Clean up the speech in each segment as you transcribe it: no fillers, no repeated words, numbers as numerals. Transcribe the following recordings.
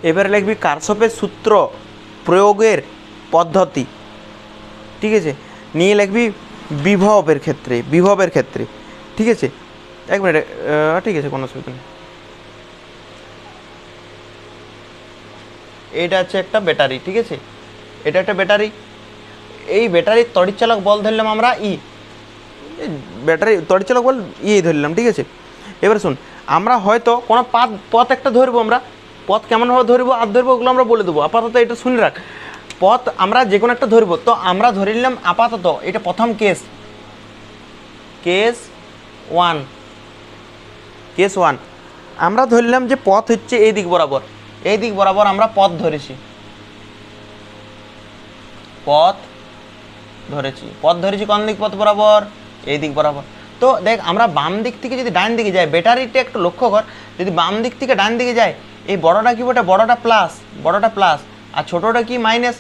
এবারে লিখবি কারশফের সূত্র প্রয়োগের পদ্ধতি, ঠিক আছে, নিয়ে লিখবি বিভবের ক্ষেত্রে, ঠিক আছে। এক মিনিট, ঠিক আছে, কোনো অসুবিধা নেই। এটা হচ্ছে একটা ব্যাটারি, ঠিক আছে, এটা একটা ব্যাটারি। এই ব্যাটারির তড়িৎচালক বল ধরলাম আমরা ই, ব্যাটারি তড়িৎচালক বল ই ধরলাম, ঠিক আছে। এবার শুন, আমরা হয়তো কোনো পথ একটা ধরবো, আমরা পথ কেমনভাবে ধরবো আর ধরবো ওগুলো আমরা বলে দেবো। আপাতত এটা শুনে রাখ, পথ আমরা যে কোনো একটা ধরবো, তো আমরা ধরে নিলাম আপাতত এটা প্রথম কেস ওয়ান, আমরা ধরলাম যে পথ হচ্ছে এই দিক বরাবর আমরা পথ ধরেছি, পথ ধরেছি কোন দিক পথ বরাবর, এই দিক বরাবর। তো দেখ, আমরা বাম দিক থেকে যদি ডান দিকে যাই, ব্যাটারিটা একটু লক্ষ্য কর, যদি বাম দিক থেকে ডান দিকে যায়, এই বড়টা কি বটে, বড়টা প্লাস আর ছোটোটা কি মাইনাস,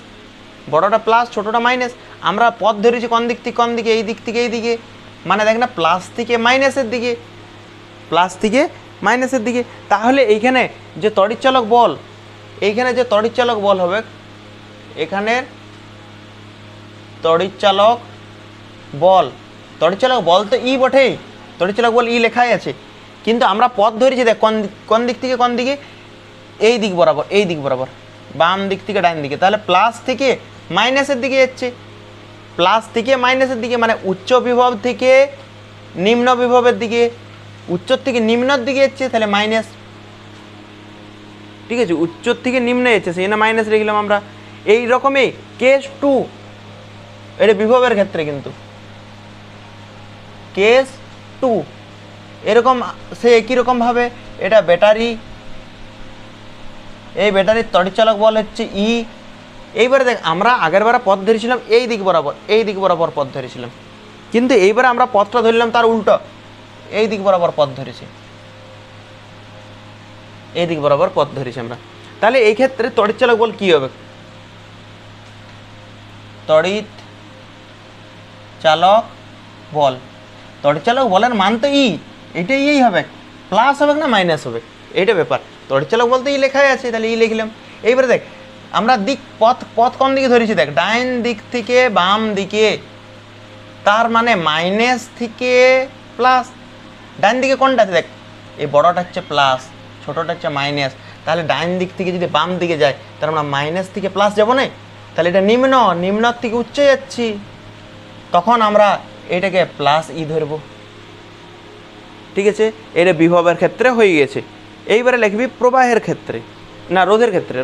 বড়টা প্লাস ছোটোটা মাইনাস। আমরা পথ ধরেছি কোন দিক থেকে, এই দিক থেকে এই দিকে, মানে দেখ না, প্লাস থেকে মাইনাসের দিকে। তাহলে এইখানে যে তড়িৎচালক বল হবে, এখানের তড়িৎচালক বল তো ই বটেই, তড়িৎচালক বল ই লেখাই আছে, কিন্তু আমরা পথ ধরেছি দেখ কোন দিক থেকে, এই দিক বরাবর, বাম দিক থেকে ডান দিকে। তাহলে প্লাস থেকে মাইনাসের দিকে যাচ্ছে, মানে উচ্চ বিভব থেকে নিম্ন বিভবের দিকে, উচ্চর থেকে নিম্নর দিকে যাচ্ছে, তাহলে মাইনাস, ঠিক আছে, উচ্চর থেকে নিম্নে যাচ্ছে, সেই জন্য মাইনাস লিখলাম আমরা। এই রকমই কেস 2, এটা বিভবের ক্ষেত্রে, কিন্তু কেস 2 এরকম সে একই রকমভাবে এটা ব্যাটারি, এই ব্যাটারির তড়িৎচালক বল হচ্ছে ই। এইবারে দেখ, আমরা আগেরবারে পথ ধরেছিলাম এই দিক বরাবর পথ ধরেছিলাম, কিন্তু এইবারে আমরা পথটা ধরলাম তার উল্টো, এই দিক বরাবর পথ ধরেছি, আমরা। তাহলে এই ক্ষেত্রে তড়িৎচালক বল কি হবে, তড়িৎচালক বলের মান তো ই, এটাই এই হবে, প্লাস হবে না মাইনাস হবে, এইটা ব্যাপার। তড়িৎচালক বলতে ই লেখাই আছে, তাহলে ই লিখলাম। এইবারে দেখ, আমরা পথ কোন দিকে ধরেছি, দেখ ডাইন দিক থেকে বাম দিকে, তার মানে মাইনাস থেকে প্লাস। ডাইন দিকে কোনটা আছে, দেখ এই বড়টা হচ্ছে প্লাস, ছোটোটা হচ্ছে মাইনাস। তাহলে ডাইন দিক থেকে যদি বাম দিকে যায়, তাহলে আমরা মাইনাস থেকে প্লাস যাবো না, তাহলে এটা নিম্ন থেকে উচ্চে যাচ্ছি, তখন আমরা এটাকে প্লাস ই ধরবো, ঠিক আছে। এটা বিভবের ক্ষেত্রে হয়ে গেছে। এইবারে লিখবি প্রবাহের ক্ষেত্রে, না রোধের ক্ষেত্রে।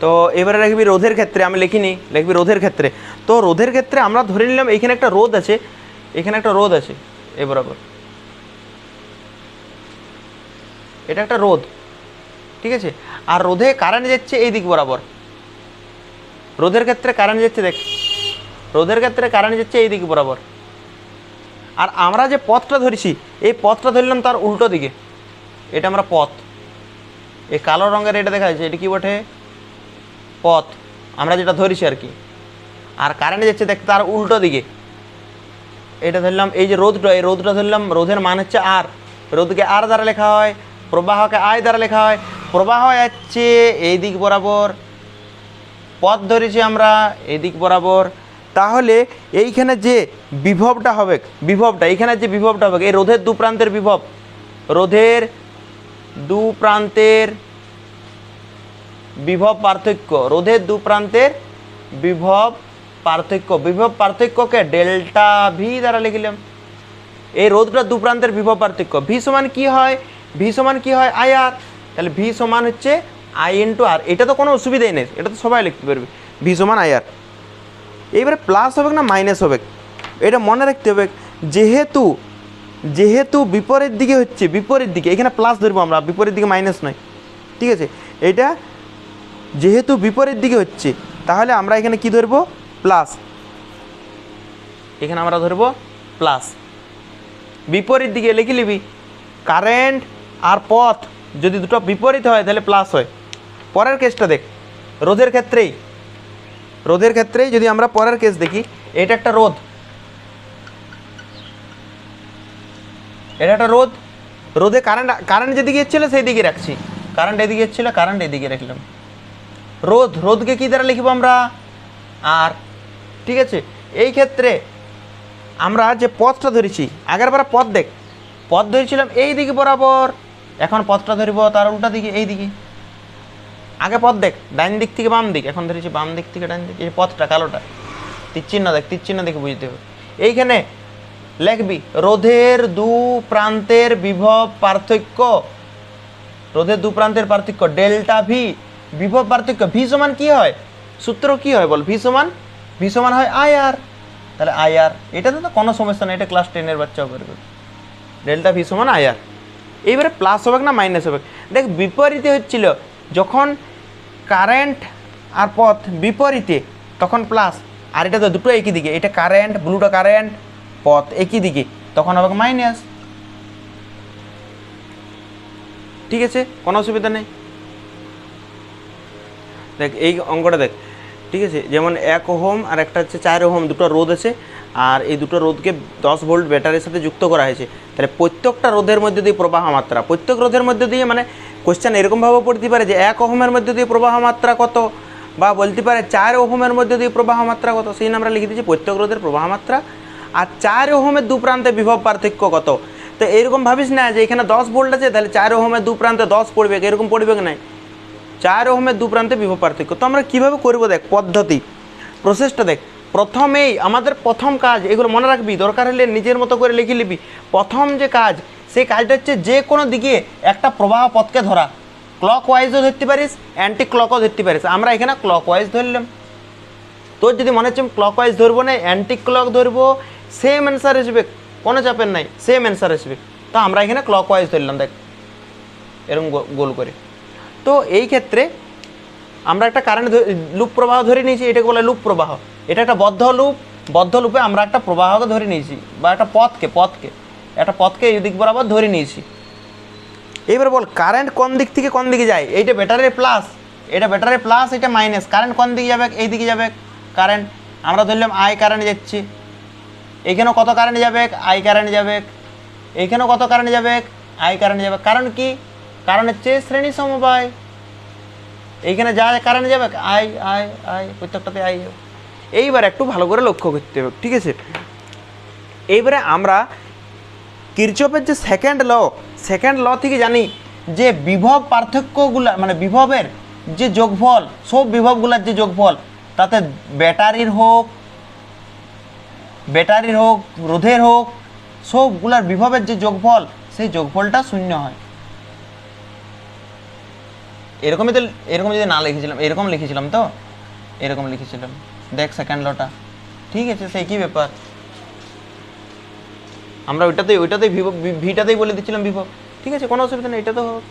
তো এবারে লিখবি রোধের ক্ষেত্রে, আমি লিখিনি, লিখবি রোধের ক্ষেত্রে। তো রোধের ক্ষেত্রে আমরা ধরে নিলাম এইখানে একটা রোধ আছে, এই বরাবর, এটা একটা রোধ, ঠিক আছে। আর রোধে কারেন্ট যাচ্ছে এই দিক বরাবর, রোধের ক্ষেত্রে কারেন্ট যাচ্ছে, দেখ এই দিক বরাবর। আর আমরা যে পথটা ধরেছি, এই পথটা ধরলাম তার উল্টো দিকে, এটা আমরা পথ, এই কালো রঙের এটা দেখা যাচ্ছে, এটা কি বটে, পথ আমরা যেটা ধরেছি আর কি। আর কারেন্ট যাচ্ছে দেখ তার উল্টো দিকে, এটা ধরলাম এই যে রোধটা ধরলাম, রোধের মান হচ্ছে আর, রোধকে আর দ্বারা লেখা হয়, প্রবাহকে আই দ্বারা লেখা হয়। প্রবাহ যাচ্ছে এই দিক বরাবর, পথ ধরেছি আমরা এই দিক বরাবর। তাহলে এইখানে যে বিভবটা হবে, এইখানে যে বিভবটা হবে, এই রোধের দু প্রান্তের বিভব, বিভব পার্থক্যকে ডেল্টা ভি দ্বারা লিখলাম। এই রোধটা দু প্রান্তের বিভব পার্থক্য, ভি সমান কি হয় আই আর, তাহলে ভি সমান হচ্ছে আই ইন্টু আর। এটা তো কোনো অসুবিধাই নেই, এটা তো সবাই লিখতে পারবে, ভি সমান আই আর। এইবারে প্লাস হবে না মাইনাস হবে, এটা মনে রাখতে হবে। যেহেতু বিপরীত দিকে, এখানে প্লাস ধরবো আমরা, বিপরীত দিকে মাইনাস নয়, ঠিক আছে। এটা যেহেতু বিপরীত দিকে হচ্ছে, তাহলে আমরা এখানে কি ধরবো, প্লাস, এখানে আমরা ধরবো প্লাস। বিপরীত দিকে লিখে নিবি, কারেন্ট আর পথ যদি দুটো বিপরীত হয় তাহলে প্লাস হয়। পরের কেসটা দেখ, রোধের ক্ষেত্রেই যদি আমরা পরের কেস দেখি, এটা একটা রোধ, রোধে কারেন্ট যেদিকে ছিল সেই দিকে রাখছি, কারেন্ট এদিকে ছিল, কারেন্ট এদিকে রাখলাম। রোধকে কী দ্বারা লিখব আমরা? আর। ঠিক আছে, এই ক্ষেত্রে আমরা যে পথটা ধরেছি, আগের বার পথ ধরেছিলাম এই দিকে বরাবর, এখন পথটা ধরব তার উল্টা দিকে, এই দিকে। আগে পথ ডাইন দিক থেকে বাম দিক, এখন ধরেছি বাম দিক থেকে ডাইন দিক। এই পথটা কালোটা তীরচিহ্ন তীরচিহ্ন দেখে বুঝতে হবে। এইখানে লিখবি রোধের দু প্রান্তের বিভব পার্থক্য, রোধের দু প্রান্তের পার্থক্য ডেল্টা ভি, বিভব পার্থক্য। ভি সমান কী হয়? সূত্র কী হয় বল? ভি সমান হয় আইআর। তাহলে আইআর, এটাতে তো কোনো সমস্যা নেই, এটা ক্লাস 10-এর বাচ্চাও করবে। ডেল্টা ভি সমান আইআর। এইবারে প্লাস হবে না মাইনাস হবে? দেখ, বিপরীতে হচ্ছিল যখন কারেন্ট আর পথ বিপরীতে তখন প্লাস, আর এটা তো দুটো একই দিকে, এটা কারেন্ট, ব্লুটা কারেন্ট, পথ একই দিকে, তখন হবে মাইনাস। ঠিক আছে, কোনো অসুবিধা নেই। দেখ এই অঙ্কটা দেখ, ঠিক আছে, যেমন 1 ওহম আর একটা হচ্ছে 4 ওহম, দুটো রোধ আছে, আর এই দুটো রোধকে 10 ভোল্ট ব্যাটারির সাথে যুক্ত করা হয়েছে। তাহলে প্রত্যেকটা রোধের মধ্যে দিয়ে প্রবাহ মাত্রা, প্রত্যেক রোধের মধ্যে দিয়ে, মানে কোশ্চেন এরকমভাবে পড়তে পারে যে 1 ওহমের মধ্যে দিয়ে প্রবাহ মাত্রা কত, বা বলতে পারে 4 ওহমের মধ্যে দিয়ে প্রবাহ মাত্রা কত। সেই আমরা লিখে দিচ্ছি প্রত্যেক রোধের প্রবাহ মাত্রা, আর 4 ওহমের দু প্রান্তে বিভব পার্থক্য কত। তো এরকম ভাবিস না যে এখানে 10 ভোল্ট আছে তাহলে 4 ওহমের দু প্রান্তে 10 পড়বে, এরকম পড়বে না। 4 ওহমের দু প্রান্তে বিভব পার্থক্য। তো আমরা কীভাবে করবো দেখ, পদ্ধতি প্রসেসটা দেখ। প্রথমেই আমাদের প্রথম কাজ, এগুলো মনে রাখবি, দরকার হলে নিজের মতো করে লিখে নিবি। প্রথম যে কাজ, সেই কাজটা হচ্ছে যে কোনো দিকে একটা প্রবাহ পথকে ধরা। ক্লক ওয়াইজও ধরতে পারিস, অ্যান্টি ক্লকও ধরতে পারিস। আমরা এখানে ক্লক ওয়াইজ ধরলাম। তোর যদি মনে হচ্ছে ক্লক ওয়াইজ ধরবো না, অ্যান্টি ক্লক ধরবো, সেম অ্যান্সার আসবে, কোনো চাপের নাই, সেম অ্যান্সার আসবে। তো আমরা এখানে ক্লক ওয়াইজ ধরলাম, দেখ এরকম গোল করে। তো এই ক্ষেত্রে আমরা একটা কারেন্ট লুপ প্রবাহ ধরে নিয়েছি, এটাকে বলে লুপ প্রবাহ। এটা একটা বদ্ধ লুপে আমরা একটা প্রবাহকে ধরে নিয়েছি, বা একটা পথকে এই দিক বরাবর ধরে নিয়েছি। এইবার বল কারেন্ট কোন দিক থেকে কোন দিকে যায়? এইটা ব্যাটারির প্লাস, এটা মাইনাস। কারেন্ট কোন দিকে যাবে? এই দিকে যাবে কারেন্ট। আমরা ধরলাম আই কারেন্ট যাচ্ছে, এইখানেও কত কারেন্ট যাবে? আই কারেন্ট যাবে। এইখানেও কত কারেন্ট যাবে? আই কারেন্ট যাবে। কারণ কি? কারণ হচ্ছে শ্রেণী সমবায়। এইখানে যা কারেন্ট যাবে আই প্রত্যেকটাতে আই যাবে। এইবার একটু ভালো করে লক্ষ্য করতে হবে, ঠিক আছে? এইবারে আমরা কিরচপের যে সেকেন্ড ল থেকে জানি যে বিভব পার্থক্যগুলা, মানে বিভবের যে যোগফল, সব বিভবগুলার যে যোগফল, তাতে ব্যাটারির হোক রোধের হোক, সবগুলার বিভবের যে যোগফল, সেই যোগফলটা শূন্য হয়। এরকম যদি না লিখেছিলাম, এরকম লিখেছিলাম। দেখ সেকেন্ড লটা, ঠিক আছে, সেই কি ব্যাপার, আমরা ওইটাতেই ভিটাতেই বলে দিচ্ছিলাম বিভব। ঠিক আছে, কোনো অসুবিধা নেই, এটা তো হোক।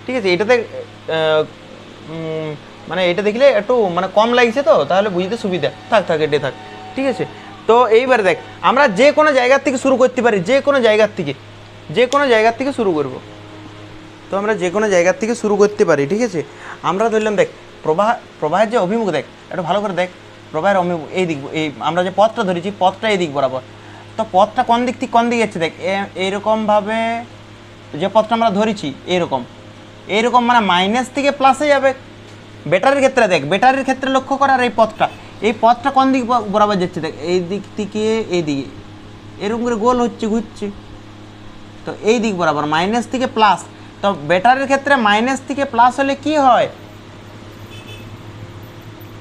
ঠিক আছে, এটাতে মানে এটা দেখলে একটু মানে কম লাগছে, তো তাহলে বুঝতে সুবিধা, থাক এটাই থাক। ঠিক আছে, তো এইবার দেখ, আমরা যে কোনো জায়গার থেকে শুরু করতে পারি, যে কোনো জায়গার থেকে শুরু করব। তো আমরা যে কোনো জায়গার থেকে শুরু করতে পারি। ঠিক আছে, আমরা ধরলাম দেখ প্রবাহের যে অভিমুখ, দেখ একটু ভালো করে দেখ, প্রবাহের অভিমুখ এই দিক, এই আমরা যে পথটা ধরেছি, পথটা এই দিক বরাবর। তো পথটা কোন দিক থেকে কোন দিকে যাচ্ছে দেখ, এইরকমভাবে যে পথটা আমরা ধরেছি, এইরকম মানে মাইনাস থেকে প্লাসে যাবে। ব্যাটারির ক্ষেত্রে দেখ, ব্যাটারির ক্ষেত্রে লক্ষ্য করার এই পথটা কোন দিক বরাবর যাচ্ছে দেখ, এই দিক থেকে এই দিকে এরকম করে গোল হচ্ছে, ঘুরছে। তো এই দিক বরাবর মাইনাস থেকে প্লাস। তো ব্যাটারির ক্ষেত্রে মাইনাস থেকে প্লাস হলে কি হয়?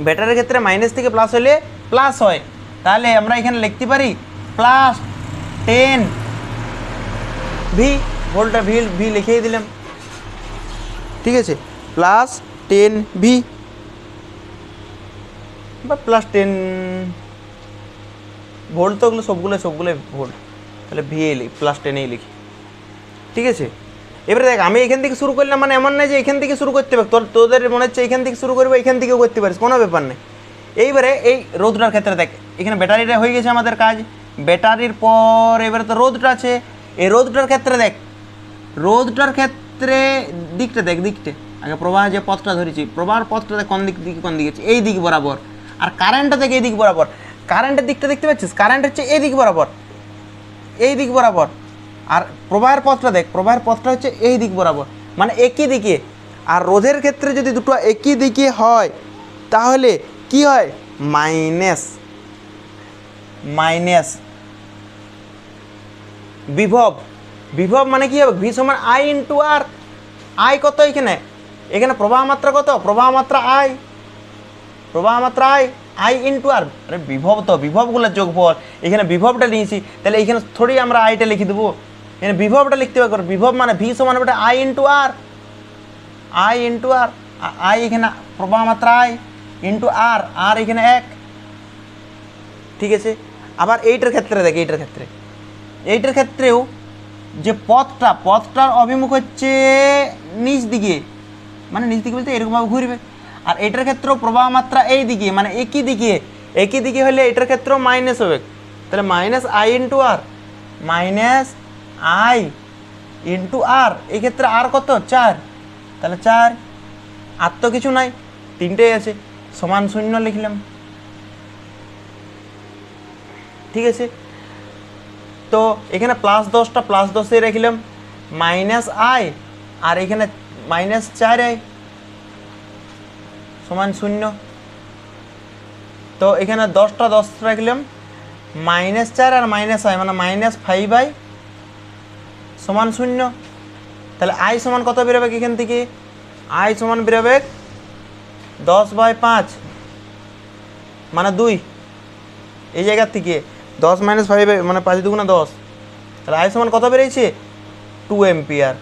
ব্যাটারির ক্ষেত্রে মাইনাস থেকে প্লাস হলে প্লাস হয়। তাহলে আমরা এখানে লিখতে পারি +10 ভি, ভোল্টটা ভি লিখিয়ে দিলাম। ঠিক আছে, +10 ভি বা +10 ভোল্ট, তো ওগুলো সবগুলো ভোল্ট, তাহলে ভি +10 লিখি। ঠিক আছে, এবারে দেখ, আমি এখান থেকে শুরু করলাম, মানে এমন নয় যে এখান থেকে শুরু করতে হবে, তোদের মনে হচ্ছে এখান থেকে শুরু করবো, এখান থেকেও করতে পারিস, কোনো ব্যাপার নেই। এইবারে এই রোধটার ক্ষেত্রে দেখ, এখানে ব্যাটারিটা হয়ে গেছে আমাদের কাজ, ব্যাটারির পর এবারে তো রোধটা আছে। এই রোধটার ক্ষেত্রে দেখ, দিকটা আগে প্রবাহ যে পথটা ধরেছি, প্রবাহের পথটা দেখ কোন দিক আছে, এই দিক বরাবর। আর কারেন্টটা দেখ এই দিক বরাবর, কারেন্টের দিকটা দেখতে পাচ্ছিস, কারেন্ট হচ্ছে এই দিক বরাবর। আর প্রবাহের পথটা দেখ, প্রবাহের পথটা হচ্ছে এই দিক বরাবর। মানে একই দিকে। আর রোধের ক্ষেত্রে যদি দুটো একই দিকে হয় তাহলে কি হয়, মাইনাস মাইনাস বিভব। বিভব মানে কি হবে, ভি সমান আই ইন্টু আর। আই কত এখানে, এখানে প্রবাহ মাত্রা কত, প্রবাহ মাত্রা আই, প্রবাহ মাত্রা আই, আই ইন্টু আর। আরে বিভব তো বিভবগুলোর যোগফল, এখানে বিভবটা নিয়েছি, তাহলে এখানে থোড়ি আমরা আইটা লিখে দেবো, এখানে বিভবটা লিখতে হবে। বিভব মানে ভি সমান বেটা I into R, I into R. I এখানে প্রবাহ মাত্রা আই ইন্টু আর, আর এখানে 1, ঠিক আছে। আবার এইটার ক্ষেত্রে দেখ, এইটার ক্ষেত্রেও যে পথটার অভিমুখ হচ্ছে নিচ দিকে, মানে নিচ দিকে বলতে এরকমভাবে ঘুরবে। আর এটার ক্ষেত্রেও প্রবাহ মাত্রা এই দিকে, মানে একই দিকে হলে এটার ক্ষেত্রেও মাইনাস হবে। তাহলে minus I into R, minus I into R. এই ক্ষেত্রে আর কত, 4, তাহলে 4, আর তো কিছু নাই, 3টেই আছে, সমান 0 লিখলাম, ঠিক আছে। তো এখানে +10টা +10 রাখলাম, মাইনাস আই, আর এখানে -4i সমান 0। তো এখানে 10টা 10 রাখলাম, -4 আর -i মানে -5i সমান 0। তাহলে আই সমান কত বেরোবে এখান থেকে, আই সমান বেরোবে 10/5 মানে 2। এই জায়গার থেকে 10 - 5 মানে 5 × 2 = 10। তাহলে আই সমান কত বেরিয়েছে, 2 এম্পিয়ার।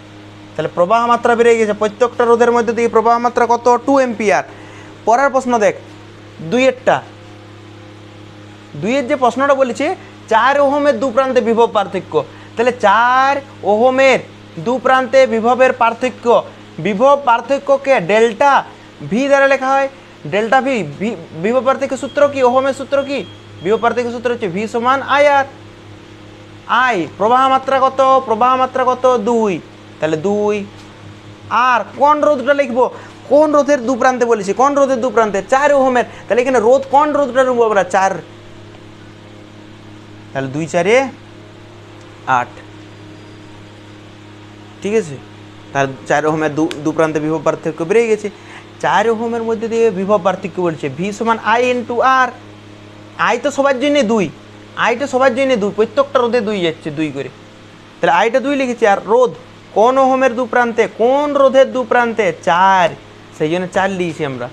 তাহলে প্রবাহ মাত্রা বেরিয়ে গেছে, প্রত্যেকটা রোধের মধ্যে থেকে প্রবাহ মাত্রা কত, 2 এম্পিয়ার। পরের প্রশ্ন দেখ, 2-এর যে প্রশ্নটা বলেছে 4 ওহমের দু প্রান্তে বিভব পার্থক্য। তাহলে 4 ওহমের দু প্রান্তে বিভবের পার্থক্য, বিভব পার্থক্যকে ডেল্টা ভি দ্বারা লেখা হয়। ডেল্টা ভি, বিভব পার্থক্য সূত্র কি, ওহমের সূত্র কি, বিভব পার্থক্য সূত্র হচ্ছে ভি সমান আই আর। আই প্রবাহ মাত্রা কত, প্রবাহ মাত্রা কত, 2, তাহলে 2। আর কোন রোধটা লিখবো, কোন রোধের দু প্রান্তে বলেছি, কোন রোধের দু প্রান্তে, 4 ওহমের। তাহলে এখানে রোধ কোন রোধটা নেবো আমরা, 4, তাহলে 2 × 4 = 8, ঠিক আছে। তার 4 ওহমের দু প্রান্তে বিভব পার্থক্য বেড়ে গেছে। 4 ওহমের মধ্যে দিয়ে বিভব পার্থক্য বলছে ভি সমান আই ইন্টু আর। আই তো সবার জন্য 2, আইটা সবার জন্য 2, প্রত্যেকটা রোধে 2 যাচ্ছে, 2 করে। তাহলে আইটা 2 লিখেছি। আর রোধ কোন ওহমের দু প্রান্তে, কোন রোধের দু প্রান্তে, 4, সেই জন্য 4 লিখেছি আমরা।